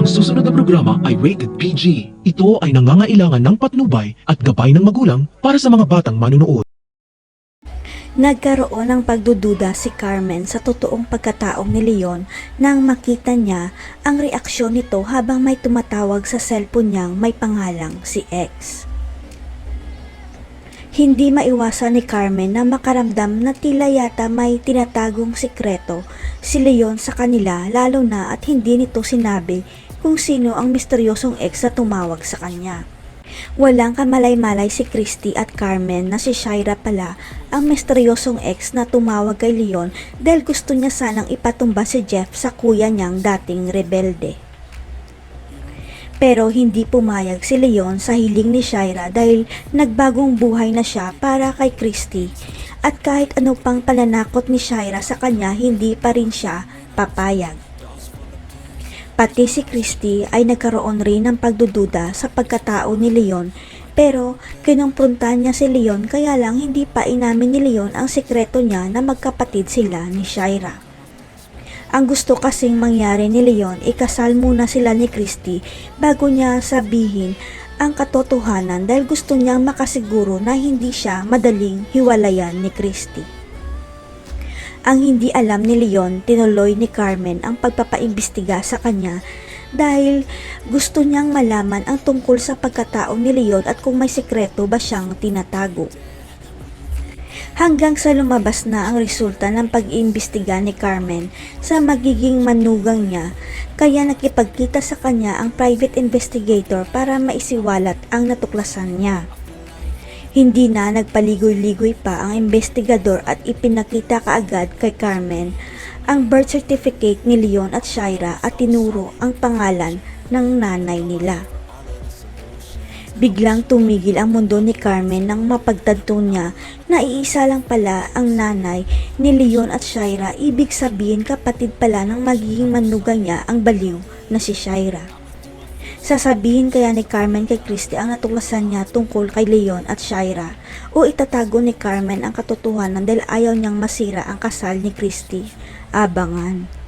Ang susunod na programa ay rated PG. Ito ay nangangailangan ng patnubay at gabay ng magulang para sa mga batang manunood. Nagkaroon ng pagdududa si Carmen sa totoong pagkataong ni Leon nang makita niya ang reaksyon nito habang may tumatawag sa cellphone niyang may pangalang si X. Hindi maiwasan ni Carmen na makaramdam na tila yata may tinatagong sikreto si Leon sa kanila, lalo na at hindi nito sinabi kung sino ang misteryosong ex na tumawag sa kanya. Walang kamalay-malay si Christy at Carmen na si Shaira pala ang misteryosong ex na tumawag kay Leon dahil gusto niya sanang ipatumba si Jeff sa kuya niyang dating rebelde. Pero hindi pumayag si Leon sa hiling ni Shaira dahil nagbagong buhay na siya para kay Christy, at kahit ano pang pananakot ni Shaira sa kanya, hindi pa rin siya papayag. Pati si Christy ay nagkaroon rin ng pagdududa sa pagkatao ni Leon, pero kinumpronta niya si Leon, kaya lang hindi pa inamin ni Leon ang sikreto niya na magkapatid sila ni Shaira. Ang gusto kasing mangyari ni Leon, ikasal muna sila ni Christy bago niya sabihin ang katotohanan dahil gusto niyang makasiguro na hindi siya madaling hiwalayan ni Christy. Ang hindi alam ni Leon, tinuloy ni Carmen ang pagpapaimbestiga sa kanya dahil gusto niyang malaman ang tungkol sa pagkatao ni Leon at kung may sikreto ba siyang tinatago. Hanggang sa lumabas na ang resulta ng pag-iimbestiga ni Carmen sa magiging manugang niya, kaya nakipagkita sa kanya ang private investigator para maisiwalat ang natuklasan niya. Hindi na nagpaligoy-ligoy pa ang investigador at ipinakita kaagad kay Carmen ang birth certificate ni Leon at Shaira at tinuro ang pangalan ng nanay nila. Biglang tumigil ang mundo ni Carmen nang mapagtanto niya na iisa lang pala ang nanay ni Leon at Shaira, ibig sabihin kapatid pala ng magiging manugang niya ang baliw na si Shaira. Sasabihin kaya ni Carmen kay Christy ang natuklasan niya tungkol kay Leon at Shaira, o itatago ni Carmen ang katotohanan dahil ayaw niyang masira ang kasal ni Christy? Abangan.